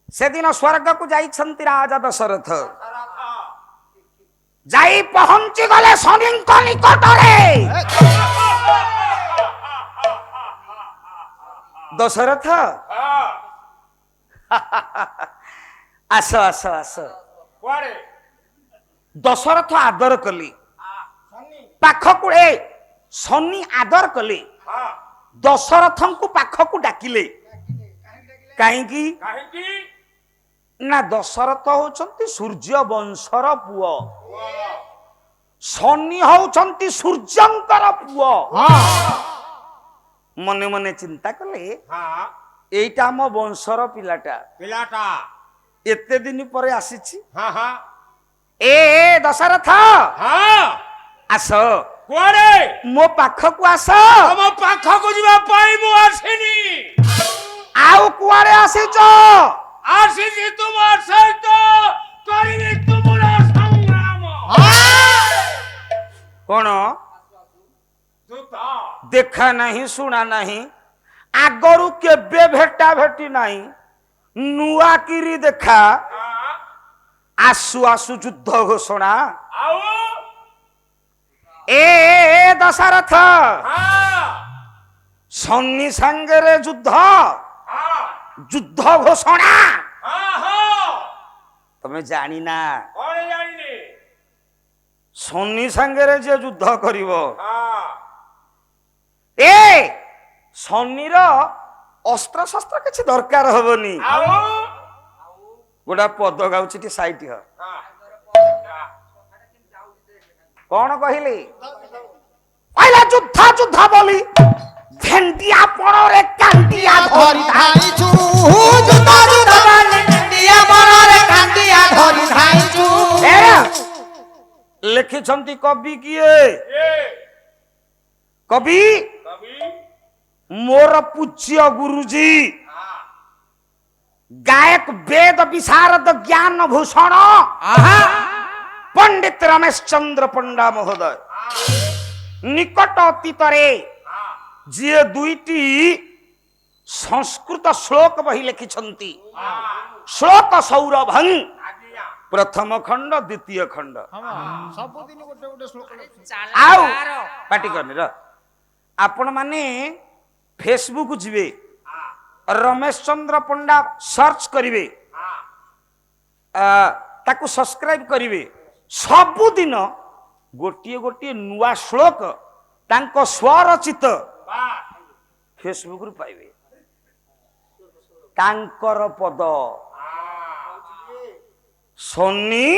से दिन स्वर्ग को जाइछंती राजा दशरथ जाई पहुंची गले शनि निकट रे दशरथ आस आस आस दशरथ आदर कली पाखकु शनि आदर कले दशरथ को पाखकु डाकिले कहीं ना दशरथ होचंती सूर्य वंशर पुओ शनि होचंती सूर्यंकर पुओ मने मने चिंता कले एइटा हम वंशर पिलाटा एते दिन पर आसीछि ए दशरथ आस मो पाखकु आस मो पाखकु जिबा पाई मु आसिनी आउ कुआरे आसीछ आसीछि तुमार सहित करिबि तुमरा संग्राम कोन दूता देखा नहीं सुना नहीं आगरु केबे भेटा भेटी नहीं नुआ किरी देखा आसु आसु युद्ध घोषणा आउ ए दशरथ शनि संगरे युद्ध युद्ध घोषणा तमे जानी ना शनि संगरे जे युद्ध करिवो ए शनिर अस्त्र शस्त्र किसी दरकार हबनी गोटा पद गाउछि साइट ह कौन कहली पहले युद्ध युद्ध बोली भेंडिया पणरे कांटिया धरि धाइछु जुद्ध जुद्ध बोली भेंडिया पणरे कांटिया धरि धाइछु लिखिछंती कवि किए कवि मोर पूज्य गुरुजी गायक वेद विशारद ज्ञान भूषण पंडित रमेश चंद्र पंडा महोदय निकट अतीतरे जी दुईटी संस्कृत श्लोक बही लिखिछंती श्लोक सौरभं प्रथम खंड द्वितीय खंड सबदिन गोटे गोटे श्लोक आउ पाटी करनी र आपण माने फेसबुक जिवे रमेश चंद्र पंडा सर्च करिवे ताकू सब्सक्राइब करिवे सबुदिन गोटिए गोटिए नुआ श्लोक तांको स्वरचित फेसबुक रु पाइबे तांकर पद शनि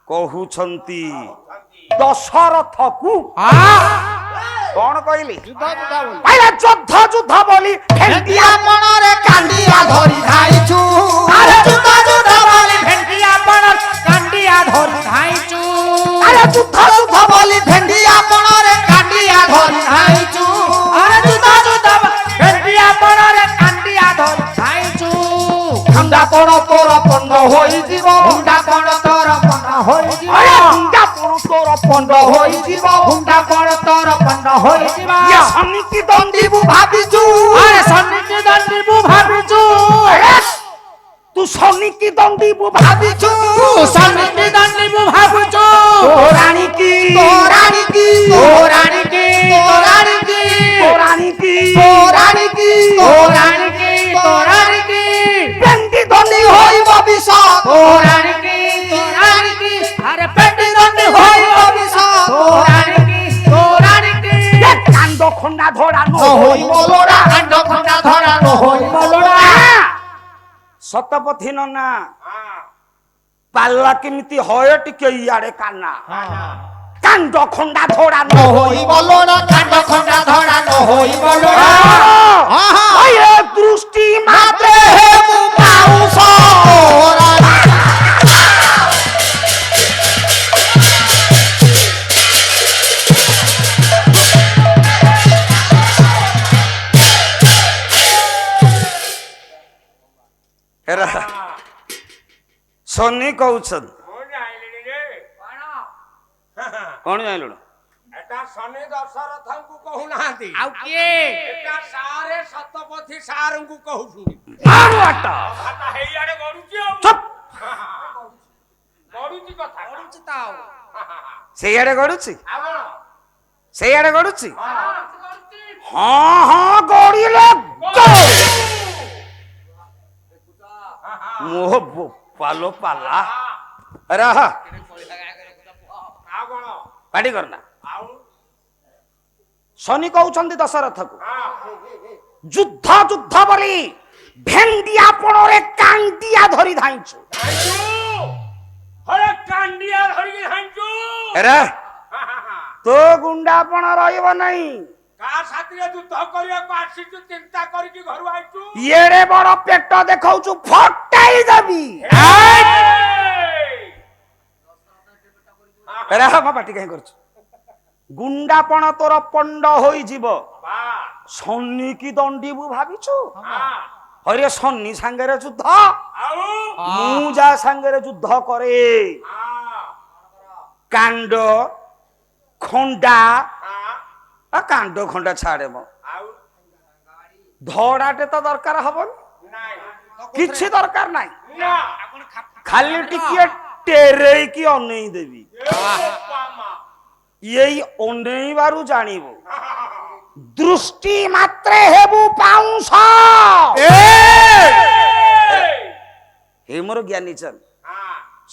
कहूछंती दशरथ को कौन कहली पहले युद्ध युद्ध बोली भेंडिया पणरे कांटिया धरि धाइछु अरे जुद्ध जुद्ध बोली भेंडिया पणरे कांटिया धरि धाइछु अरे युद्ध युद्ध बोली भेंडिया पणरे कांटिया धरि धाइछु अरे जुद्ध जुद्ध भेंडिया पणरे कांटिया धरि धाइछु खंडा पण तोर पंड होई जीव हुंडा पण तोर पंड होई जीव अरे हुंडा पण तोर पंड होई जीव हुंडा पण तोर पंड होई जीव ये शनि की दंडी दंडीबु भाबिछु अरे शनि की दंडीबु भाबिछु तू शनि की दंडी भाबिछु शनि की दंडीबु भाबिछु रानी की रानी की रानी की रानी की रानी की रानी की रानी की रानी की दंडी दंडी होई भविष्यत रानी की अरे पेटी दंडी होई भविष्यत रानी की कांड खंडा धरा न होई मलोड़ा कांड खंडा धरा न होई मलोड़ा सतपथी नना पाला केमिति होय टिके इयाडे काना कांड खंडा धरा न होई मलोड़ा कांड खंडा धरा न होई मलोड़ा ओए दृष्टि मात्रे हे मु पाउस शनि कहउछन कौन जाइलु एटा शनि दशरथ को कहू नांती आउ के एटा सारे सतपथी सार को कहू ମାରୁଆଟ କଥା ହେଇଆଡେ ଗଡୁଛି ଆଉ ଚୁପ୍ ଗଡୁଛି କଥା କରୁଛି ତାଉ ସେଇଆଡେ ଗଡୁଛି ଆଉ କଣ? ସେଇଆଡେ ଗଡୁଛି ଗଡୁଛି। ହଁ ହଁ ଗଡିଲେ ମୋହ ବୋପାଲୋ ପାଲା ରହ ଆଉ କଣ? ପାଟି କରନା ଆଉ ଶନି କହୁଛନ୍ତି ଦଶରଥକୁ ହଁ। ଯୁଦ୍ଧ ଯୁଦ୍ଧ ବୋଲି ଭେଣ୍ଡି ଆପଣରେ କାଣ୍ଡିଆ ଧରି ଧାଇଁଛୁ ଧାଇଁଛୁ। ହରେ କାଣ୍ଡିଆ ଧରିକି ଧାଇଁଛୁ। ଏରେ ତୋ ଗୁଣ୍ଡାପଣ ରହିବ ନାହିଁ କାହା ସାଥିରେ ଯୁଦ୍ଧ କରିବାକୁ ଆସିଛୁ ଚିନ୍ତା କରିକି ଘରୁ ଆଇଛୁ। ଏଡେ ବଡ ପେଟ ଦେଖାଉଛୁ ଫଟାଇ ଦେବି ଏରେ ମୋ ପାଟି କାହିଁ କରୁଛୁ ଗୁଣ୍ଡାପଣ ତୋର ପଣ୍ଡ ହୋଇଯିବ ଶନି କି ଦଣ୍ଡିବୁ ଭାବିଛୁ ହରେ ଶନି ସାଙ୍ଗରେ ଯୁଦ୍ଧ ମୁଁ ଯା ସାଙ୍ଗରେ ଯୁଦ୍ଧ କରେ କାଣ୍ଡ ଖଣ୍ଡା କାଣ୍ଡ ଖଣ୍ଡା ଛାଡେ ମ ଧଡାଟେ ତ ଦରକାର ହବନି କିଛି ଦରକାର ନାହିଁ ଖାଲି ଟିକେ ଟେରେଇକି ଅନେଇ ଦେବି ଏଇ ଅନେଇବାରୁ ଜାଣିବୁ ଦୃଷ୍ଟି ମାତ୍ରେ ହେବୁ ପାଉଁଶ ଏ ମୋର ଜ୍ଞାନୀ ଚାନ୍ଦ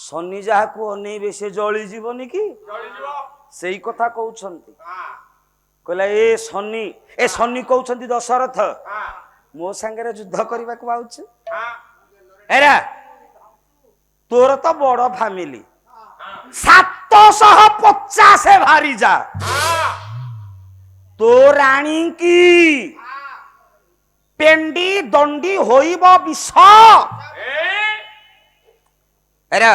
ଶନି ଯାହାକୁ ଅନେଇବେ ସେ ଜଳିଯିବନି କି ସେଇ କଥା କହୁଛନ୍ତି କହିଲା ଏ ଶନି କହୁଛନ୍ତି ଦଶରଥ ମୋ ସାଙ୍ଗରେ ଯୁଦ୍ଧ କରିବାକୁ ଆଉଛୁ ଏରା ତୋର ତ ବଡ ଫ୍ୟାମିଲି 750 ଭାରି ଯା ତୋ ରାଣୀ କି ପେଣ୍ଡି ଦଣ୍ଡି ହୋଇବ ବିଷ ଏରା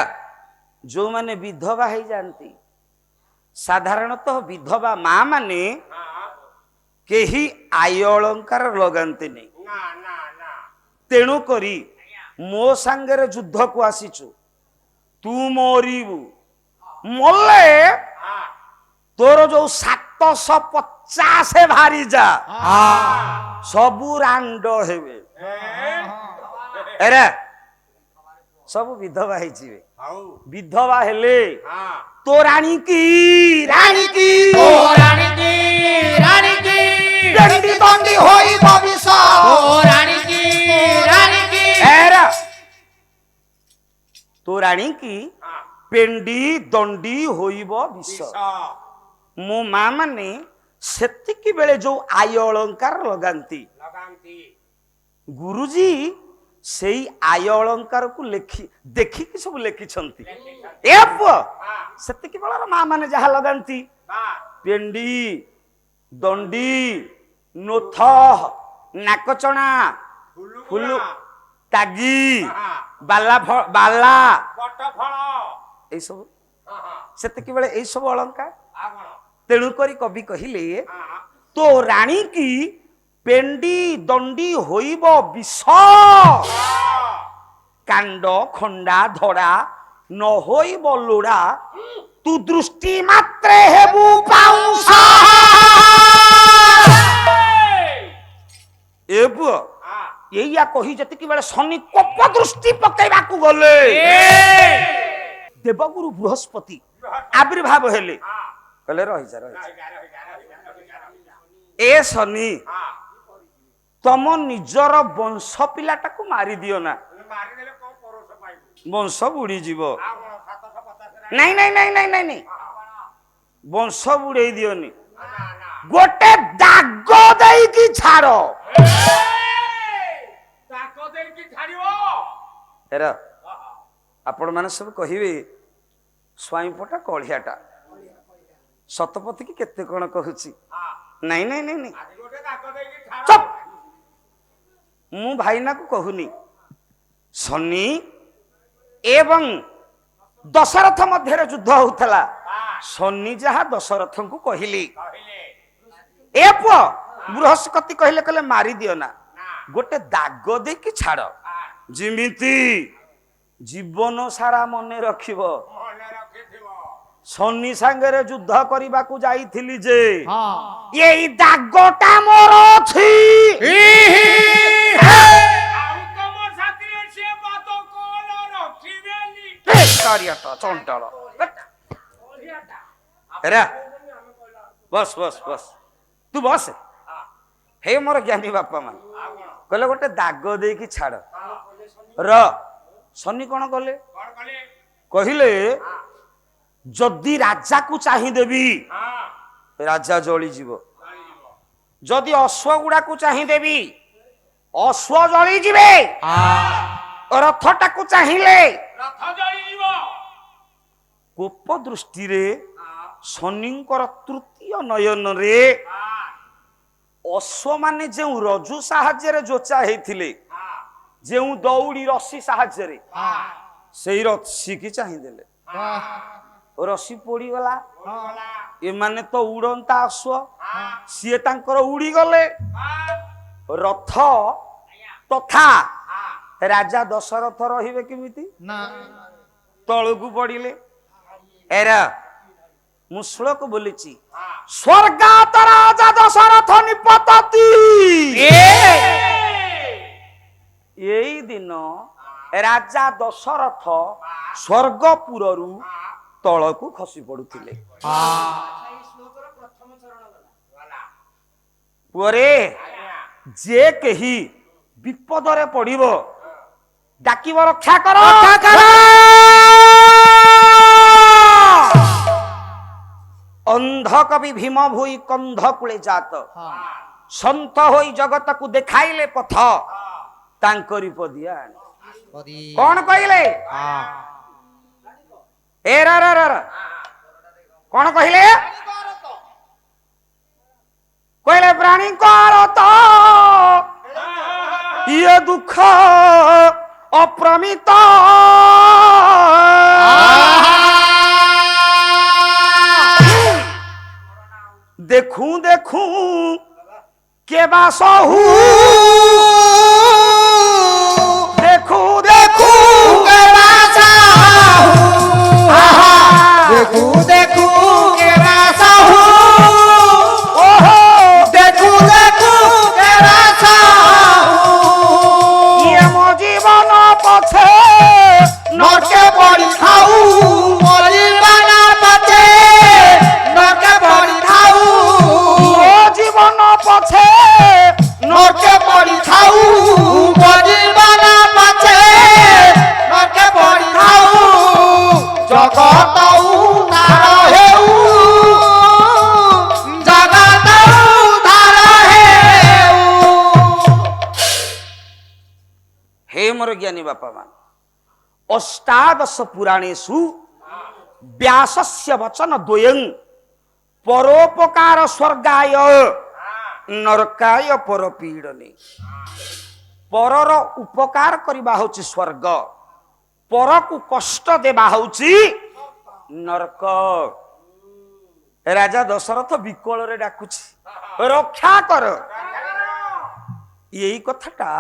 ଯୋଉମାନେ ବିଧବା ହେଇଯାନ୍ତି ସାଧାରଣତଃ ବିଧବା ମା ମାନେ କେହି ଆୟ ଅଳଙ୍କାର ଲଗାନ୍ତିନି ତେଣୁ କରି ମୋ ସାଙ୍ଗରେ ଯୁଦ୍ଧକୁ ଆସିଛୁ ତୁ ମରିବୁ ମଲେ ତୋର ଯୋଉ 750 ଭାରି ଯା ସବୁ ରାଣ୍ଡ ହେବେ ଏରା ସବୁ ବିଧବା ହେଇଯିବେ ବିଧବା ହେଲେ तो रानी की ଓ ରାଣୀ କି दंडी दंडी होई भविष्य ଓ ରାଣୀ କି एरा तो रानी की पेंडी दंडी होइब विष मो मां माने सेतिकी बेले जो आय अलंकार लगांती गुरुजी सेई आय अलंकार को लेखि देखि कि सब लेखि छंती ए पुआ सेतिकी बेलार मां माने जहा लगांती पेंडी दंडी नोथ नाकचଣା फुलु तागी बाला बाला ए सब सेतिकी बेले ए सब अलंकार तेणु करी कवि कहिले तो रानी की पेंडी दंडी होइब विष कांड खंडा धड़ा न होइब लोड़ा तू दृष्टि मात्रे हेबु पाउंस ए बुआ एया कही जतिकी बेले शनि कोप दृष्टि पकेबा को गले देवगुरु बृहस्पति आविर्भाव हेले कहले रहि जा ए शनि तम निजर वंश पिलाटा को मारी दियो ना वंश बुड़ी जीव नहीं नहीं नहीं नहीं नहीं नहीं वंश बुड़े दियोनी गोटे दाग देई की छाड़ो हेरा आपण माने सब कहिबे स्वाईपटा कळियाटा सतपति की केते कोन कहूची नहीं नहीं नहीं नहीं चुप मु भाईना को कहूनी शनि एवं दशरथ मध्य युद्ध होउथला शनि जहा दशरथ को कहिली ए पुआ बृहस्पति कहले कहले मारी दियो ना गोटे दाग दे कि छाड़ जिमिति जीवन सारा मने रखिबो शनि सांगरे युद्ध करबा को जाईथिली जे एई दागटा मोर अछि ବେକାରିଆଟା ଚଣ୍ଟାଳ ରେ ବସ୍ ବସ୍ ବସ୍ ତୁ ବସ ହେ ମୋର ଜ୍ଞାନୀ ବାପା ମାନେ କହିଲେ ଗୋଟେ ଦାଗ ଦେଇକି ଛାଡ ର ଶନି କଣ କଲେ କହିଲେ ଯଦି ରାଜାକୁ ଚାହିଁଦେବି ରାଜା ଜଳିଯିବ ଯଦି ଅଶ୍ଵ ଗୁଡାକୁ ଚାହିଁଦେବି ଅଶ୍ଵ ଜଳିଯିବେ ରଥଟାକୁ ଚାହିଁଲେ କୋପ ଦୃଷ୍ଟିରେ ଶନିଙ୍କର ତୃତୀୟ ନୟନରେ ଅଶ୍ଵ ମାନେ ଯେଉଁ ରଜୁ ସାହାଯ୍ୟରେ ଯୋଚା ହେଇଥିଲେ ଯେଉଁ ଦଉଡ଼ି ରଶି ସାହାଯ୍ୟରେ ସେଇ ରଶିକି ଚାହିଁଦେଲେ ରଶି ପୋଡିଗଲା ଏମାନେ ତ ଉଡନ୍ତା ଅଶ୍ଵ ସିଏ ତାଙ୍କର ଉଡିଗଲେ ରଥ ତଥା ରାଜା ଦଶରଥ ରହିବେ କେମିତି ତଳକୁ ପଡିଲେ ଏରା ମୁଁ ଶ୍ଲୋକ ବୋଲିଛି ସ୍ୱର୍ଗାତ ରାଜା ଦଶରଥ ନିପତତି ଏଇ ଦିନ ରାଜା ଦଶରଥ ସ୍ୱର୍ଗପୁରରୁ ତଳକୁ ଖସି ପଡୁଥିଲେ ପରେ ଯେ କେହି ବିପଦରେ ପଡିବ ଡାକିବ ରକ୍ଷା କର ଅନ୍ଧ କବି ଭୀମ ଭୋଇ କନ୍ଧ କୂଳେ ଜାତ ସନ୍ଥ ହୋଇ ଜଗତକୁ ଦେଖାଇଲେ ପଥ ତାଙ୍କରି ପଦିଆ କଣ କହିଲେ ଏ କଣ କହିଲେ କହିଲେ ପ୍ରାଣୀଙ୍କର ତ ଇଏ ଦୁଃଖ ଅପ୍ରମିତ ଦେଖୁ ଦେଖୁ କେବା ସହୁ ଦେଖୁ ଦେଖୁ केरा साहू देखू देखू केरा साहू ओहो देखू देखू केरा साहू ଇଏ ମୋ ଜୀବନ ପଛେ नोके बड़ी खाऊ मोरी बना बचे नोके बड़ी खाऊ ମୋ ଜୀବନ ପଛେ नोके बड़ी खाऊ मोरी बना बचे नोके बड़ी खाऊ जगत उधार हेऊ जगत उधार हेऊ हे मोर ज्ञानी बापा मान अष्टादश पुराणेषु व्यासस्य वचन द्वयं परोपकार स्वर्गाय नरकाय परपीडने परर उपकार करिबा होछि स्वर्ग परकु कष्ट देबा होछि नरक राजा दशरथ विकल रे डाकुछि रक्षा कर यही कथाटा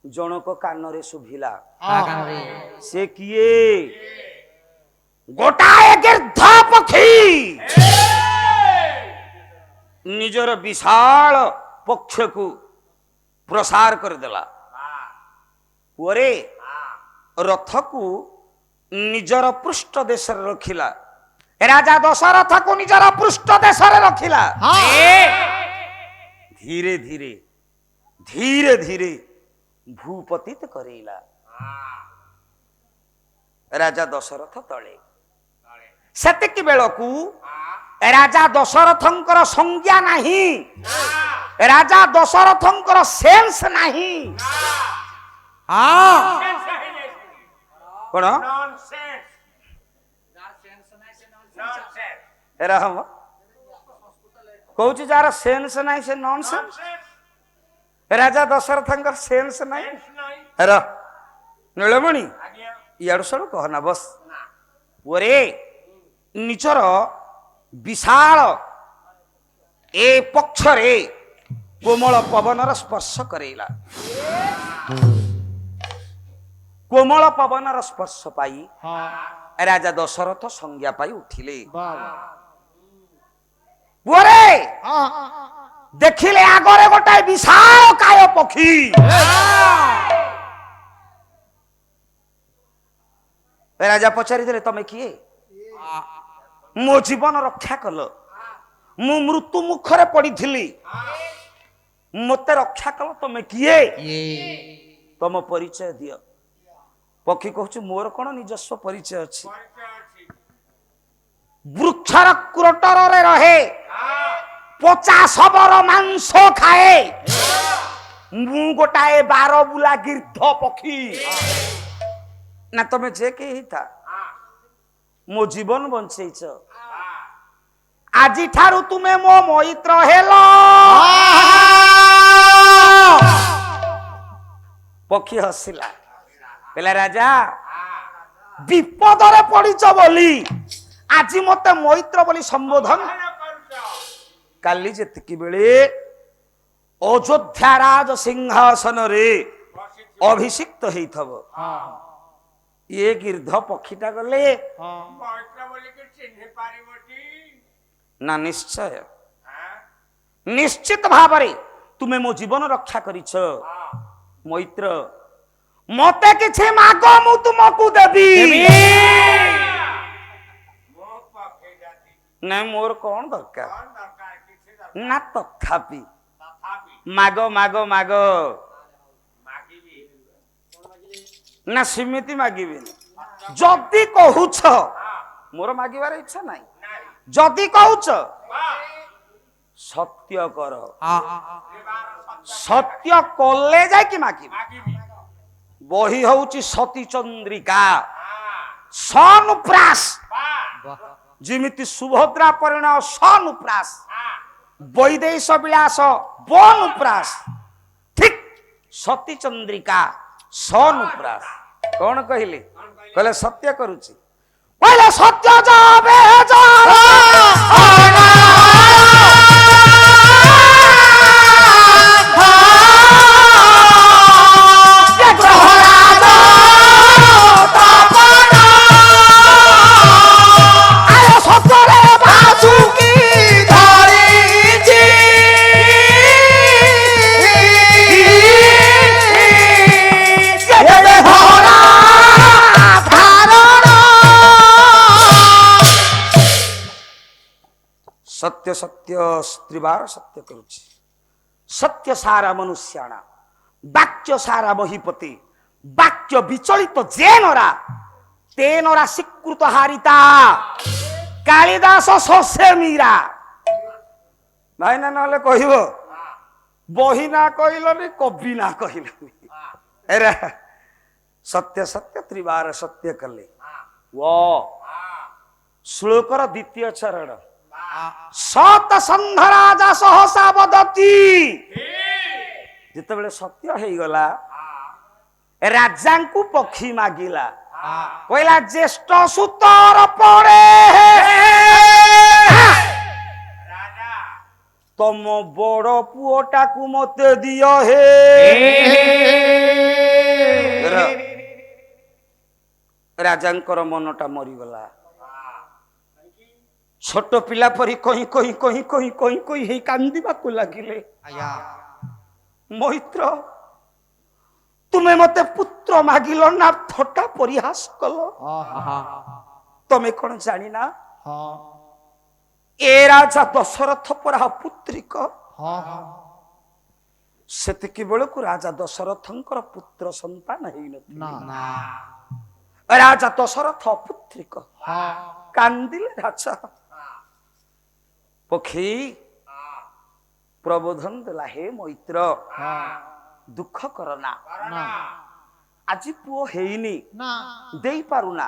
जनक कानरे शुभिला से किए गोटाए गिर्ध पक्षी निजर विशाल पक्ष को प्रसार कर देला पुरे रथ को निजर पृष्ठ देश रखिला राजा दशरथ को निजर पृष्ठ देश रखिला धीरे धीरे धीरे धीरे भूपतित करेला राजा दशरथ तले सेतिक बेलकू राजा दशरथंकर संज्ञा नहीं राजा दशरथंकर सेंस नहीं कौन एरा हम कहूँ जार सेंस नहीं से नॉन सेंस राजा दशरथंकर सेंस नहीं रा नीलमणि इाड़ू साड़ू कहना बस पुरे निचर विशाल ए पक्षरे कोमल पवनर स्पर्श करेला कोमल पवनर स्पर्श पाई राजा दशरथ संज्ञा पाई उठिले पुरे देखिले आगरे गोटाए विशाल काय पक्षी ରାଜା ପଚାରିଥିଲେ ତମେ କିଏ? ମୋ ଜୀବନ ରକ୍ଷା କଲ, ମୁଁ ମୃତ୍ୟୁ ମୁଖରେ ପଡିଥିଲି, ମତେ ରକ୍ଷା କଲ, ତମେ କିଏ? ତମ ପରିଚୟ ଦିଅ। ପକ୍ଷୀ କହୁଛି ମୋର କଣ ନିଜସ୍ୱ ପରିଚୟ ଅଛି? ବୃକ୍ଷର କ୍ରୋଟରରେ ରହେ, ପଚା ଶବର ମାଂସ ଖାଏ, ମୁଁ ଗୋଟାଏ ବାର ବୁଲା ଗିର୍ଦ୍ଧ ପକ୍ଷୀ। ନା ତମେ ଯେ କେହି ହେଇଥା, ମୋ ଜୀବନ ବଞ୍ଚେଇଛ, ଆଜିଠାରୁ ତୁମେ ମୋ ମୈତ୍ର ହେଲ। ପକ୍ଷୀ ହସିଲା, କହିଲା ରାଜା ବିପଦରେ ପଡିଛ ବୋଲି ଆଜି ମତେ ମୈତ୍ର ବୋଲି ସମ୍ବୋଧନ, କାଲି ଯେତିକି ବେଳେ ଅଯୋଧ୍ୟା ରାଜ ସିଂହାସନରେ ଅଭିଷିକ୍ତ ହେଇଥବ, ଏ ଗିର୍ଦ୍ଧ ପକ୍ଷୀଟା ଗଲେ ନା ନିଶ୍ଚୟ, ନିଶ୍ଚିତ ଭାବରେ ତୁମେ ମୋ ଜୀବନ ରକ୍ଷା କରିଛ। ମୈତ୍ର ମତେ କିଛି ମାଗ, ମୁଁ ତୁମକୁ ଦେବି। ନାଇଁ ମୋର କଣ ଦରକାର ନା, ତଥାପି ମାଗ ମାଗ ମାଗ। ନା ସେମିତି ମାଗିବିନି, ଯଦି କହୁଛ ମୋର ମାଗିବାର ଇଚ୍ଛା ନାହିଁ, ଯଦି କହୁଛ ସତ୍ୟ କର, ସତ୍ୟ କଲେ ଯାଇକି ମାଗିବି। ବହି ହଉଛି ସତୀ ଚନ୍ଦ୍ରିକା, ସନୁପ୍ରାସ, ଯେମିତି ସୁଭଦ୍ରା ପରିଣୟ ସନୁପ୍ରାସ, ବୈଦେଶ ବିଳାସ ବନୁପ୍ରାସ, ଠିକ ସତୀ ଚନ୍ଦ୍ରିକା ସନୁପ୍ରାସ। କଣ କହିଲେ? କହିଲେ ସତ୍ୟ କରୁଛି, କହିଲେ ସତ୍ୟ ଯାବେ सत्य सत्य त्रिवार सत्य करुछि। सत्य सारा मनुष्याणा, वाक्य सारा महीपति, वाक्य विचलित जेनरा तेनरा स्वीकृत हारिता। कालिदास शसे मीरा भाई ना नले कहिब, बही ना कहलनि, कवि ना कहलनि। एरा सत्य सत्य त्रिवार सत्य कले। वो श्लोकर द्वितीय चरण, सत संध राजा सहसा बदती। जितेबले सत्य हो गला, राजा को पक्षी मागिला, कहला ज्येष्ठ सुतर पड़े तम बड़ पुओटा को मते दियो हे। राजांकर मनटा मरीगला, छोट पिला परी कहीं कहीं कहीं कहीं कहीं कहीं हे कांदिबाकु लागिले। मैत्र तुमे मते पुत्र मागिल ना, थोटा परिहास कल। तमे कौन जानी ना, ए राजा दशरथ परा पुत्रिक। सेतिकी बेलकु राजा दशरथंकर पुत्र संतान हेई नथिले। राजा दशरथ पुत्रिक कांदिले राजा। पक्षी प्रबोधन देला, हे मैत्र दुख करना, आज पुओ हेइनी दे पारुना,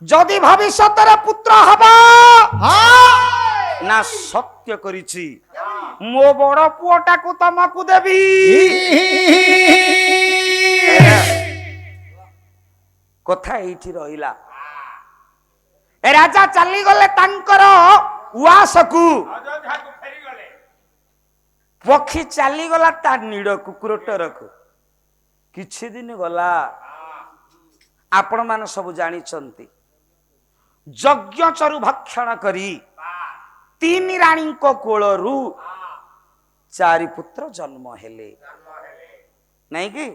जदि भविष्यत पुत्र हबा ना सत्य करिछि, मो बड़ पुओटा को तमकु देबी। कथा एठी रहिला। राजा चली गले तांकर उआसकु, पक्षी चली गला ता नीड़ कुकुरटर को। किछि दिन गला, आपण मान सब जानी चंती, यज्ञ चरु भक्षण करी तीन रानी को कोलरु चारि पुत्र जन्म हेले, नहीं कि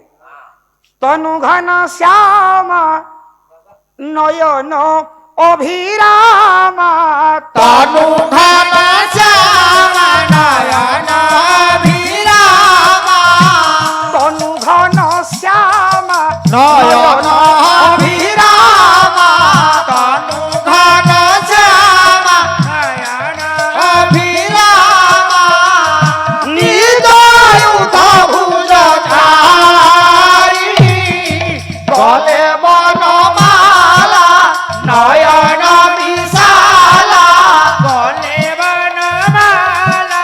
तनु घन श्याम নয়ন অভিরামা তনু ঘন শ্যামা নয়ন অভিরামা তনু ঘন শ্যামা নয়ন অভিরামা তনু ঘন শ্যামা নয়ন অভিরামা নিদয়ুধ ভুজ ধারি গলে বনমালা নয়ন বিশালা গলে বনমালা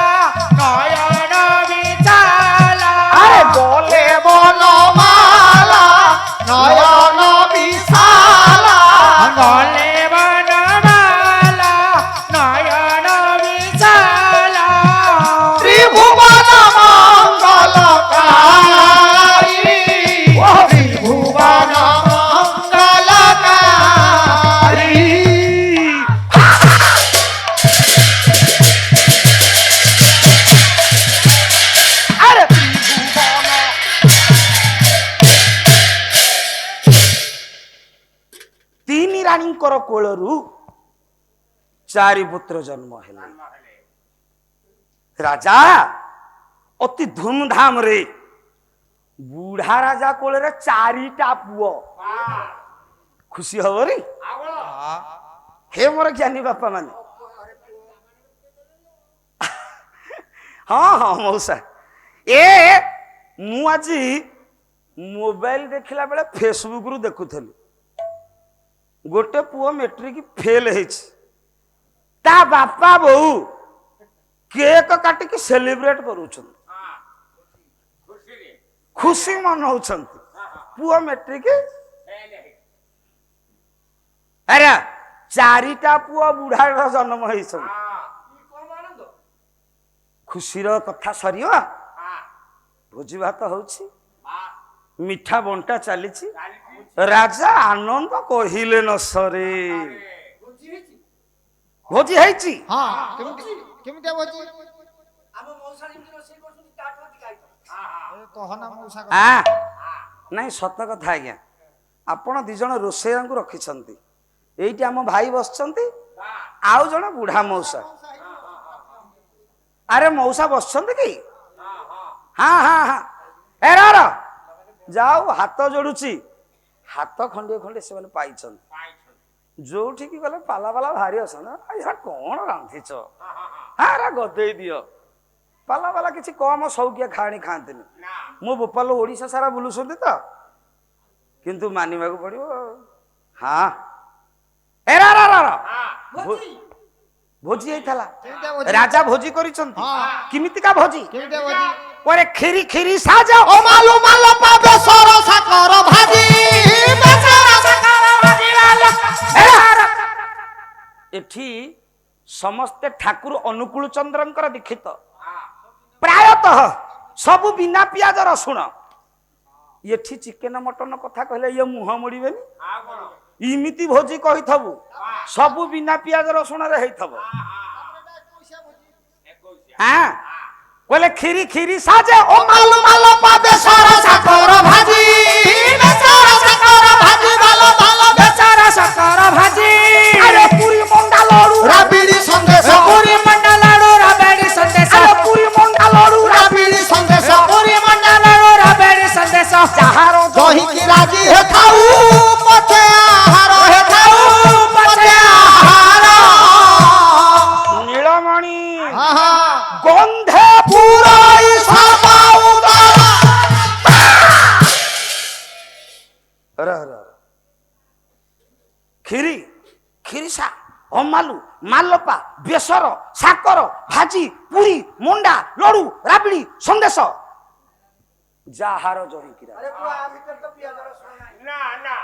নয়ন বিশালা আরে বলে বনমালা নয়ন বিশালা গলে বনমালা নয়ন বিশালা ত্রিভুবন মঙ্গলকারী ত্রিভুবন মঙ্গলকারী আরে ତିନି ରାଣୀଙ୍କର କୋଳରୁ 4 ପୁତ୍ର ଜନ୍ମ ହେଲେ। ରାଜା ଅତି ଧୁମଧାମରେ ବୁଢା ରାଜା କୋଳରେ 4ଟା ପୁଅ ଖୁସି ହବନି ହେ ମୋର ଜ୍ଞାନୀ ବାପା ମାନେ। ହଁ ହଁ ମଉସା ମୁଁ ଆଜି ମୋବାଇଲ ଦେଖିଲା ବେଳେ ଫେସବୁକରୁ ଦେଖୁଥିଲି ଗୋଟେ ପୁଅ ମେଟ୍ରିକ ଫେଲ ହେଇଛି ତା ବାପା ବୋଉ କେକ୍ କାଟିକି ସେଲିବ୍ରେଟ କରୁଛନ୍ତି ଖୁସି ମନାଉଛନ୍ତି ପୁଅ ମେଟ୍ରିକ ଆରେ 4ଟା ପୁଅ ବୁଢାର ଜନ୍ମ ହେଇଛନ୍ତି ଖୁସିର କଥା ସରିବ ଭୋଜି ଭାତ ହଉଛି ମିଠା ବଣ୍ଟା ଚାଲିଛି ରାଜା ଆନନ୍ଦ କହିଲେ ନ ସରେ ଭୋଜି ହେଇଛି ହଁ କେମିତି ଭୋଜି କହନା ମଉସା ନାଇଁ ସତ କଥା ଆଜ୍ଞା ଆପଣ 2 ଜଣ ରୋଷେଇଆଙ୍କୁ ରଖିଛନ୍ତି ଏଇଠି ଆମ ଭାଇ ବସିଛନ୍ତି ଆଉ ଜଣେ ବୁଢା ମଉସା ଆରେ ମଉସା ବସିଛନ୍ତି କି ହଁ ହଁ ହଁ ଏରାର ଯାଉ ହାତ ଯୋଡୁଛି ହାତ ଖଣ୍ଡିଏ ଖଣ୍ଡିଏ ସେମାନେ ପାଇଛନ୍ତି ଯୋଉଠିକି ଗଲେ ପାଲା ପାଲା ଭାରି ଅଛନ୍ତି କଣ ରାନ୍ଧିଛ ହଁ ଗଦେଇ ଦିଅ ପାଲା ପାଲା କିଛି କମ ସଉକିଆ ଖାଣି ଖାଆନ୍ତିନି ମୋ ବୋପାଲ ଓଡିଶା ସାରା ବୁଲୁଛନ୍ତି ତ କିନ୍ତୁ ମାନିବାକୁ ପଡିବ ହଁ ଭୋଜି ହେଇଥିଲା ରାଜା ଭୋଜି କରିଛନ୍ତି କେମିତିକା ଭୋଜି ପରେ କ୍ଷୀରି କ୍ଷୀରି ସାଜ ଓ ମାଲୁ ମାଲ ପାବେ ସର ସାକର ଭାଜି ବେସର ସାକର ଭାଜି ଏଠି ସମସ୍ତେ ଠାକୁର ଅନୁକୂଳ ଚନ୍ଦ୍ରଙ୍କର ଦୀକ୍ଷିତ ପ୍ରାୟତଃ ସବୁ ବିନା ପିଆଜ ରସୁଣ ଏଠି ଚିକେନ ମଟନ କଥା କହିଲେ ଇଏ ମୁହଁ ମୋଡ଼ିବେନି ଇମିତି ଭୋଜି କହିଥବୁ ସବୁ ବିନା ପିଆଜ ରସୁଣରେ ହେଇଥବ ହଁ କହିଲେ କ୍ଷୀରି କ୍ଷୀରି ସାଜେ ଓ ମାଲୁ ମାଲ ପାବେ ସର ସାକର ଭାଜି ବେସର ସାକର ଭାଜି ମାଲ ମାଲ ବେସର ସାକର ଭାଜି ଆରେ ପୁରୀ ମଣ୍ଡା ଲଡୁ ରାବିଡି ସନ୍ଦେଶ ପୁରୀ ମଣ୍ଡା ଲାଡୁ ରାବିଡି ସନ୍ଦେଶ ଆରେ ପୁରୀ ମଣ୍ଡା ଲଡୁ ରାବିଡି ସନ୍ଦେଶ ପୁରୀ ମଣ୍ଡା ଲାଡୁ ରାବିଡି ସନ୍ଦେଶ ଯାହାର ଦହିକି ରାଜି ହେଥାଉ ପଛେ ଆହାର ହେଥାଉ ପଛେ ଆହାର ନୀଳମଣି ଆହା ଗନ୍ଧେ ପୁରାଇ ସବାଉଦର କ୍ଷୀରି କ୍ଷୀରିସା ଅମାଲୁ ମାଲପା ବେସର ସାକର ଭାଜି ପୁରୀ ମଣ୍ଡା ଲଡୁ ରାବିଡି ସନ୍ଦେଶ ଯାହାର ଜହିକିରା ନା ନା